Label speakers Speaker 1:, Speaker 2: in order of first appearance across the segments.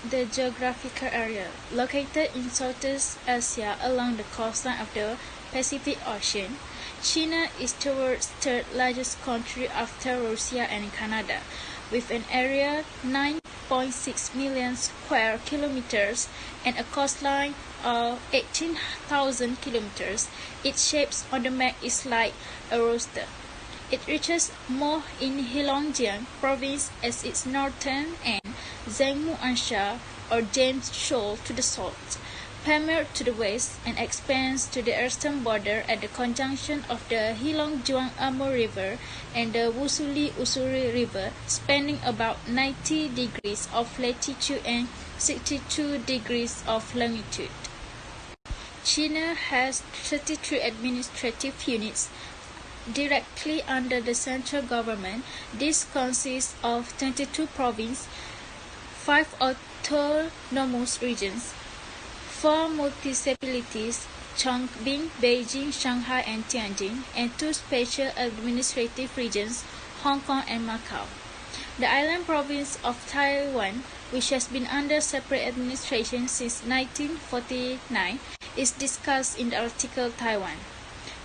Speaker 1: The geographical area, located in Southeast Asia along the coastline of the Pacific Ocean, China is the world's third largest country after Russia and Canada, with an area 9.6 million square kilometers and a coastline of 18,000 kilometers. Its shape on the map is like a rooster. It reaches Mo in Heilongjiang province as its northern end, Zhengmuansha or James Shoal to the south, Pamir to the west, and expands to the eastern border at the conjunction of the Heilongjiang-Amur River and the Wusuli-Usuri River, spanning about 90 degrees of latitude and 62 degrees of longitude. China has 33 administrative units directly under the central government. This consists of 22 provinces, 5 autonomous regions, 4 municipalities, Chongqing, Beijing, Shanghai, and Tianjin, and 2 special administrative regions, Hong Kong and Macau. The island province of Taiwan, which has been under separate administration since 1949, is discussed in the article Taiwan.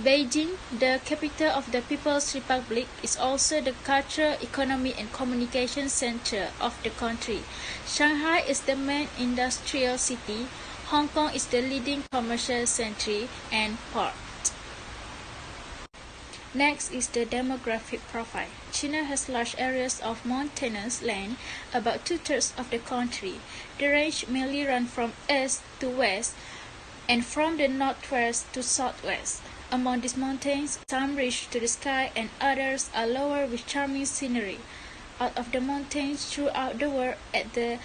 Speaker 1: Beijing, the capital of the People's Republic, is also the cultural, economic, and communication center of the country. Shanghai is the main industrial city. Hong Kong is the leading commercial center and port. Next is the demographic profile. China has large areas of mountainous land, about 2/3 of the country. The range mainly runs from east to west and from the northwest to southwest. Among these mountains, some reach to the sky and others are lower with charming scenery. Out of the mountains throughout the world at the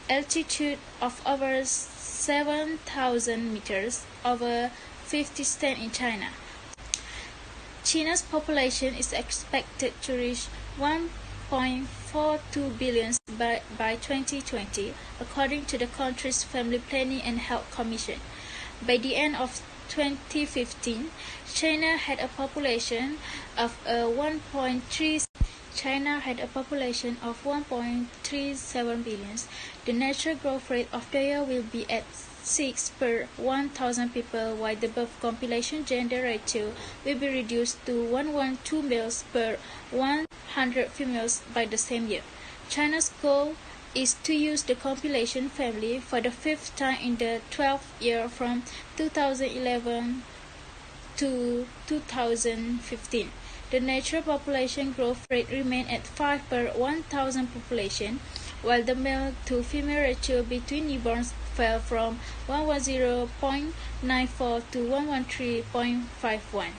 Speaker 1: altitude of over 7,000 meters, over 50 states in China. China's population is expected to reach 1.42 billion by 2020, according to the country's Family Planning and Health Commission. By the end of 2015, China had a population of 1.37 billion. The natural growth rate of the year will be at 6 per 1,000 people, while the birth population gender ratio will be reduced to 112 males per 100 females by the same year. China's goal is to use the population family for the 5th time in the 12th year from 2011 to 2015. The natural population growth rate remained at 5 per 1,000 population, while the male-to-female ratio between newborns fell from 110.94 to 113.51.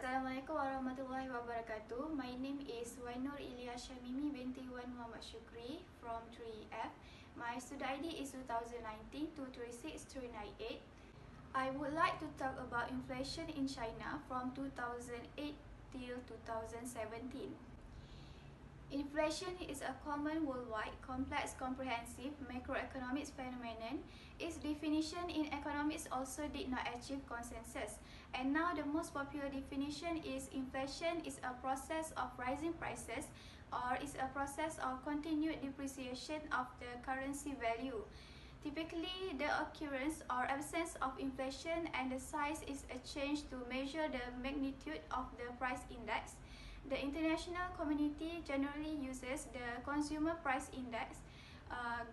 Speaker 2: Assalamualaikum warahmatullahi wabarakatuh. My name is Iylia Syamimi binti Muhammad SHUKRI from 3F. My student ID is 2019-236-398. I would like to talk about inflation in China from 2008 till 2017. Inflation is a common worldwide, complex, comprehensive macroeconomic phenomenon. Its definition in economics also did not achieve consensus. And now the most popular definition is inflation is a process of rising prices or is a process of continued depreciation of the currency value. Typically, the occurrence or absence of inflation and the size is a change to measure the magnitude of the price index. The international community generally uses the Consumer Price Index,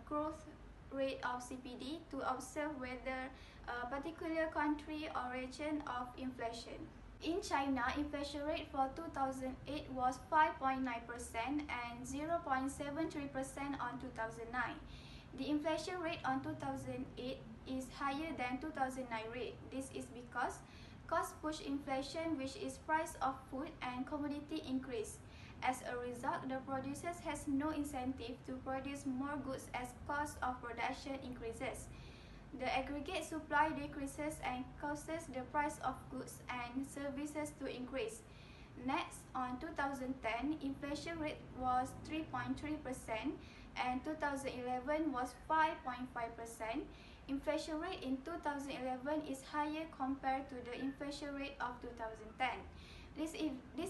Speaker 2: growth rate of CPD, to observe whether a particular country or region of inflation. In China, inflation rate for 2008 was 5.9% and 0.73% on 2009. The inflation rate on 2008 is higher than 2009 rate. This is because cost-push inflation, which is price of food and commodity, increase. As a result, the producers has no incentive to produce more goods as cost of production increases. The aggregate supply decreases and causes the price of goods and services to increase. Next, on 2010, inflation rate was 3.3% and 2011 was 5.5%. Inflation rate in 2011 is higher compared to the inflation rate of 2010. This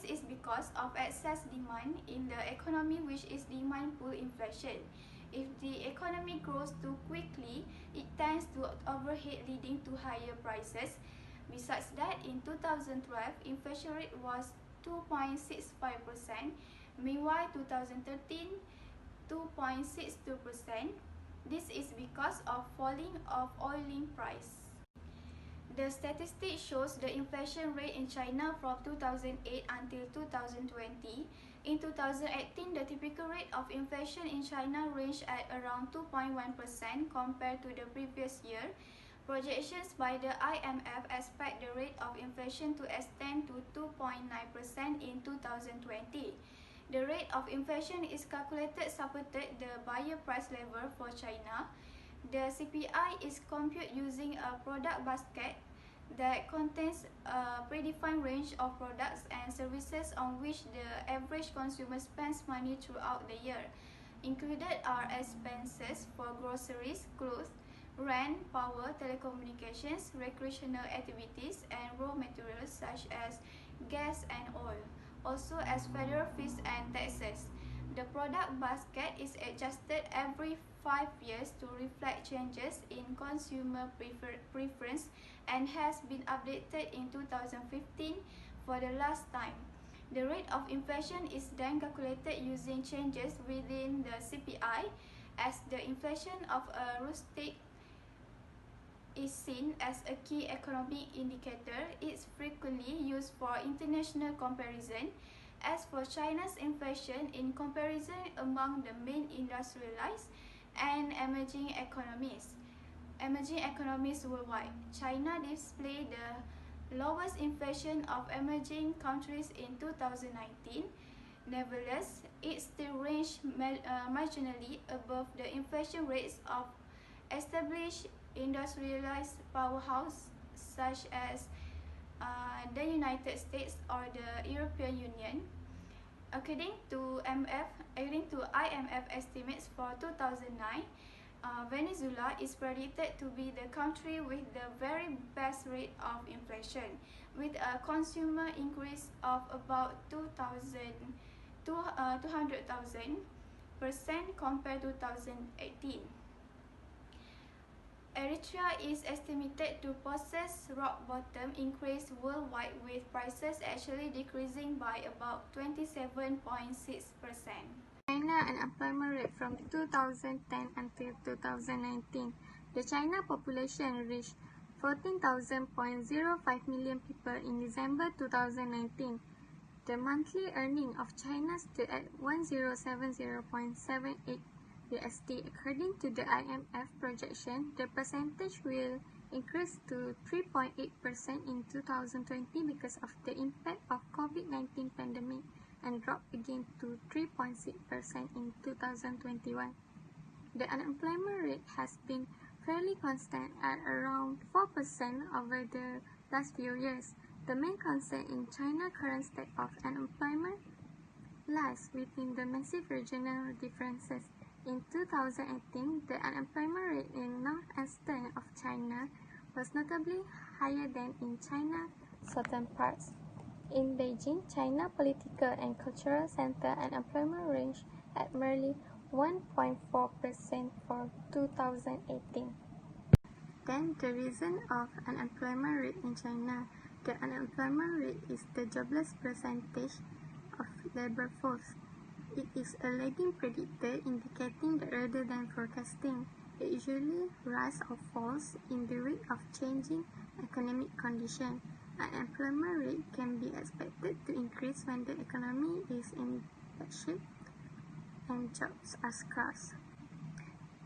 Speaker 2: is because of excess demand in the economy, which is demand pull inflation. If the economy grows too quickly, it tends to overheat, leading to higher prices. Besides that, in 2012, inflation rate was 2.65%, meanwhile 2013, 2.62%. This is because of falling of oil link price. The statistic shows the inflation rate in China from 2008 until 2020. In 2018, the typical rate of inflation in China ranged at around 2.1% compared to the previous year. Projections by the IMF expect the rate of inflation to extend to 2.9% in 2020. The rate of inflation is calculated supported the buyer price level for China. The CPI is computed using a product basket that contains a predefined range of products and services on which the average consumer spends money throughout the year. Included are expenses for groceries, clothes, rent, power, telecommunications, recreational activities, and raw materials such as gas and oil, also as federal fees and taxes. The product basket is adjusted every 5 years to reflect changes in consumer preference and has been updated in 2015 for the last time. The rate of inflation is then calculated using changes within the CPI, as the inflation of a rustic is seen as a key economic indicator. It's frequently used for international comparison. As for China's inflation in comparison among the main industrialized and emerging economies worldwide, China displayed the lowest inflation of emerging countries in 2019. Nevertheless, it still ranged marginally above the inflation rates of established industrialized powerhouses such as the United States or the European Union. According to IMF estimates for 2009, Venezuela is predicted to be the country with the very best rate of inflation, with a consumer increase of about 200,000% compared to 2018. Eritrea is estimated to possess rock bottom increase worldwide, with prices actually decreasing by about 27.6%.
Speaker 3: China unemployment rate from 2010 until 2019. The China population reached 14,000.05 million people in December 2019. The monthly earning of China stood at 1070.78 USD. According to the IMF projection, the percentage will increase to 3.8% in 2020 because of the impact of COVID-19 pandemic, and drop again to 3.6% in 2021. The unemployment rate has been fairly constant at around 4% over the last few years. The main concern in China's current state of unemployment lies within the massive regional differences. In 2018, the unemployment rate in northeastern of China was notably higher than in China's southern parts. In Beijing, China political and cultural center unemployment ranged at merely 1.4% for 2018. Then the reason of unemployment rate in China. The unemployment rate is the jobless percentage of labor force. It is a lagging predictor, indicating that rather than forecasting, it usually rises or falls in the wake of changing economic conditions. Unemployment rate can be expected to increase when the economy is in bad shape and jobs are scarce.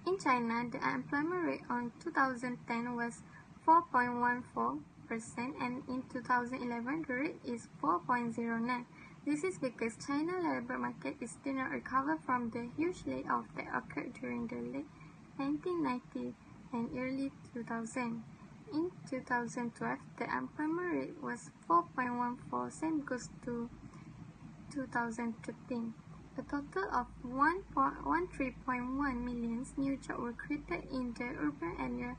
Speaker 3: In China, the unemployment rate on 2010 was 4.14%, and in 2011 the rate is 4.09%. This is because China's labor market is still not recovered from the huge layoff that occurred during the late 1990s and early 2000. In 2012, the unemployment rate was 4.14%, same goes to 2013. A total of 13.1 million new jobs were created in the urban area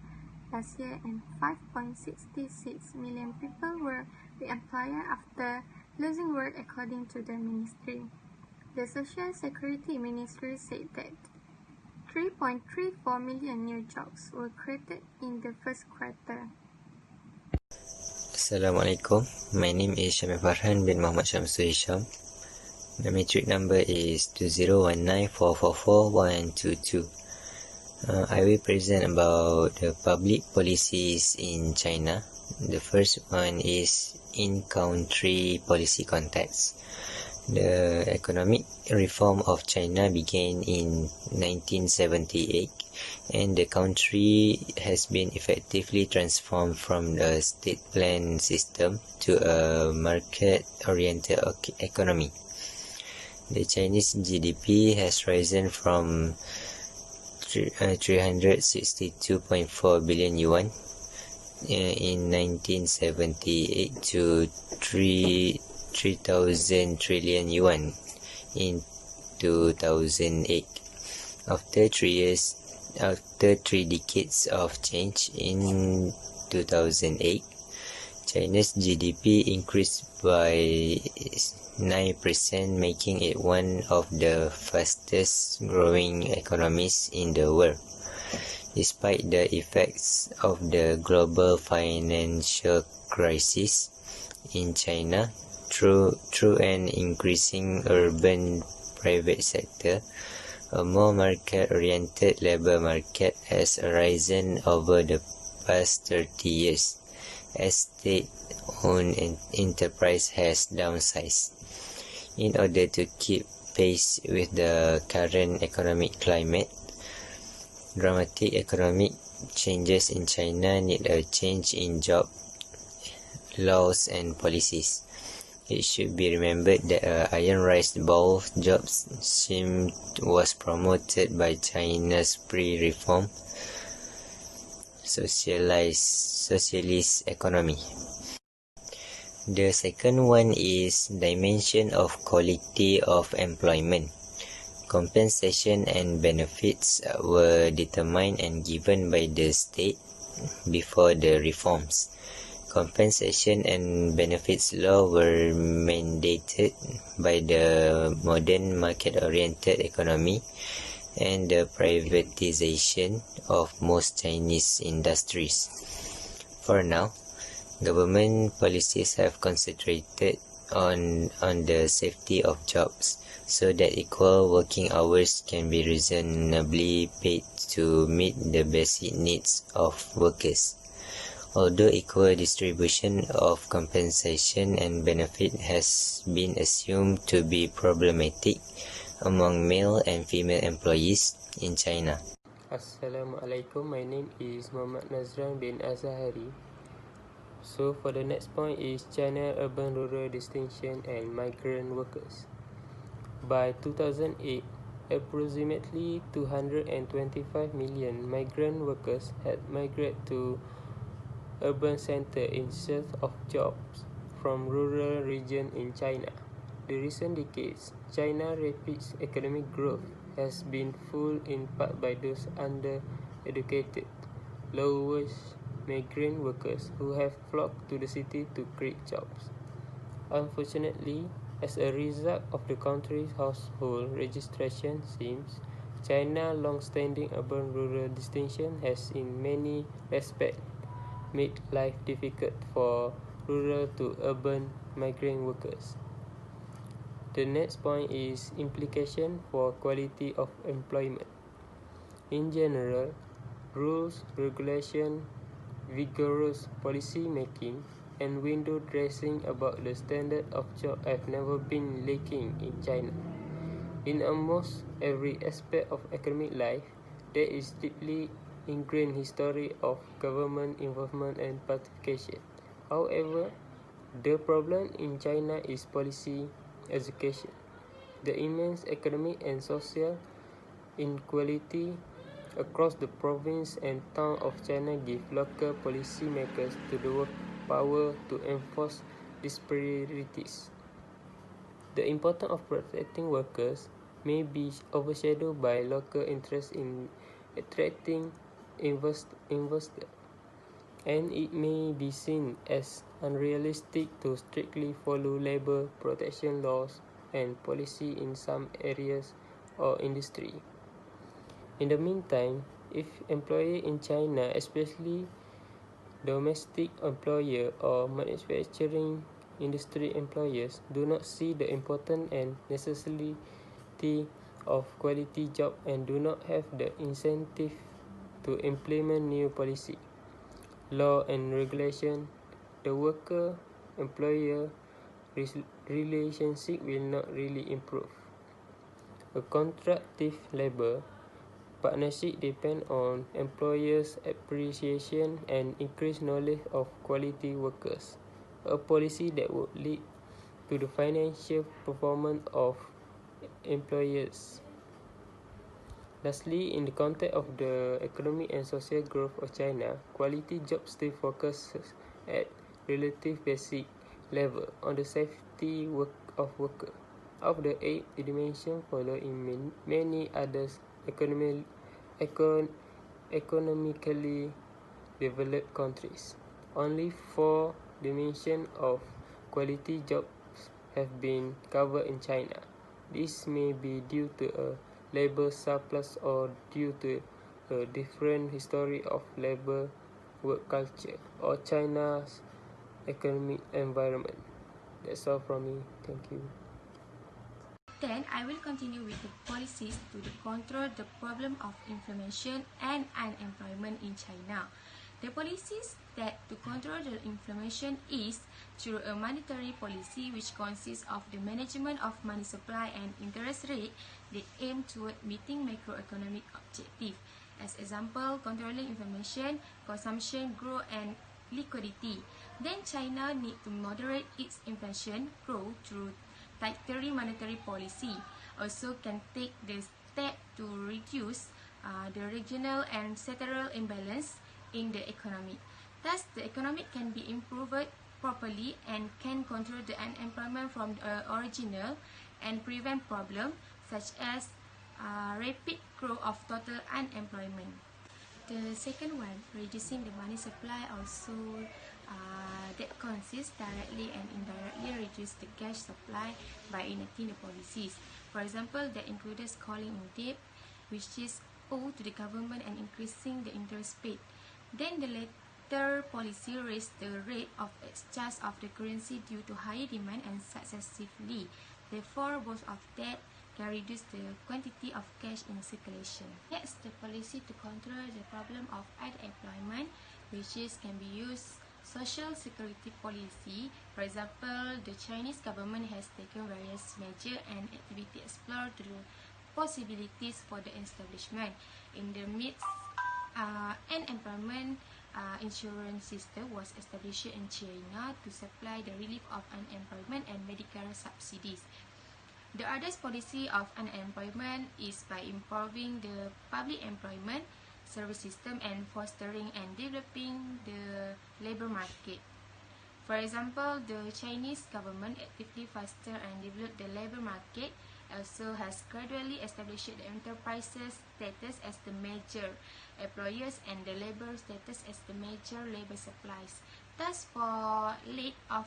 Speaker 3: last year, and 5.66 million people were reemployed after losing work, according to the ministry. The Social Security Ministry said that 3.34 million new jobs were created in the first quarter.
Speaker 4: Assalamualaikum. My name is FARHANN bin Muhammad SYAMSUL HISHAM. My matric number is 2019444122. I will present about the public policies in China. The first one is in-country policy context. The economic reform of China began in 1978, and the country has been effectively transformed from a state plan system to a market-oriented economy. The Chinese GDP has risen from 362.4 billion yuan in 1978 to 3,000 trillion yuan in 2008. After 3 decades of change, in 2008, China's GDP increased by 9%, making it one of the fastest growing economies in the world. Despite the effects of the global financial crisis in China, through an increasing urban private sector, a more market-oriented labor market has arisen over the past 30 years, as state-owned enterprise has downsized. In order to keep pace with the current economic climate, dramatic economic changes in China need a change in job laws and policies. It should be remembered that iron rice bowl jobs scheme was promoted by China's pre-reform socialist economy. The second one is dimension of quality of employment. Compensation and benefits were determined and given by the state before the reforms. Compensation and benefits law were mandated by the modern market-oriented economy and the privatization of most Chinese industries. For now, government policies have concentrated on the safety of jobs, so that equal working hours can be reasonably paid to meet the basic needs of workers. Although equal distribution of compensation and benefit has been assumed to be problematic among male and female employees in China.
Speaker 5: Assalamualaikum, my name is NAZRAN bin AZHARI. So for the next point is China urban-rural distinction and migrant workers. By 2008, approximately 225 million migrant workers had migrated to urban centers in search of jobs from rural regions in China. The recent decades, China's rapid economic growth has been fueled in part by those under-educated, low-wage migrant workers who have flocked to the city to create jobs. Unfortunately, as a result of the country's household registration schemes, China's long-standing urban-rural distinction has in many respects made life difficult for rural to urban migrant workers. The next point is implication for quality of employment. In general, rules, regulation, vigorous policy making, and window dressing about the standard of job have never been lacking in China. In almost every aspect of economic life, there is deeply ingrained history of government involvement and participation. However, the problem in China is policy execution. The immense economic and social inequality across the province and town of China give local policy makers the power to enforce disparities. The importance of protecting workers may be overshadowed by local interest in attracting investors, and it may be seen as unrealistic to strictly follow labor protection laws and policy in some areas or industry. In the meantime, if employer in China, especially domestic employer or manufacturing industry employers, do not see the importance and necessity of quality job and do not have the incentive to implement new policy, law and regulation, the worker-employer relationship will not really improve. A contractive labor partnership depends on employers' appreciation and increased knowledge of quality workers, a policy that would lead to the financial performance of employers. Lastly, in the context of the economic and social growth of China, quality jobs still focus at relative basic level on the safety of worker. Of the 8 dimensions followed in many others economically developed countries, only 4 dimensions of quality jobs have been covered in China. This may be due to a labor surplus or due to a different history of labor work culture or China's economic environment. That's all from me. Thank you.
Speaker 6: Then I will continue with the policies to control the problem of inflation and unemployment in China. The policies that to control the inflation is through a monetary policy which consists of the management of money supply and interest rate that aim toward meeting macroeconomic objectives. As example, controlling inflation, consumption, growth and liquidity. Then China need to moderate its inflation growth through tighter monetary policy. Also can take the step to reduce the regional and sectoral imbalance in the economy. Thus, the economy can be improved properly and can control the unemployment from the original and prevent problems such as rapid growth of total unemployment. The second one, reducing the money supply, also that consists directly and indirectly reduce the cash supply by enacting the policies. For example, that includes calling in debt, which is owed to the government, and increasing the interest paid. Then the latter policy raised the rate of exchange of the currency due to higher demand and successively. Therefore, both of that can reduce the quantity of cash in circulation. Next, the policy to control the problem of unemployment, which can be used social security policy. For example, the Chinese government has taken various measures and activities to explore the possibilities for the establishment. In the midst, an employment insurance system was established in China to supply the relief of unemployment and medical subsidies. The other policy of unemployment is by improving the public employment service system and fostering and developing the labor market. For example, the Chinese government actively foster and develop the labor market, also has gradually established the enterprises status as the major employers and the labor status as the major labor supplies. Thus, for laid off,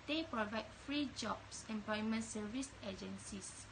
Speaker 6: they provide free jobs employment service agencies.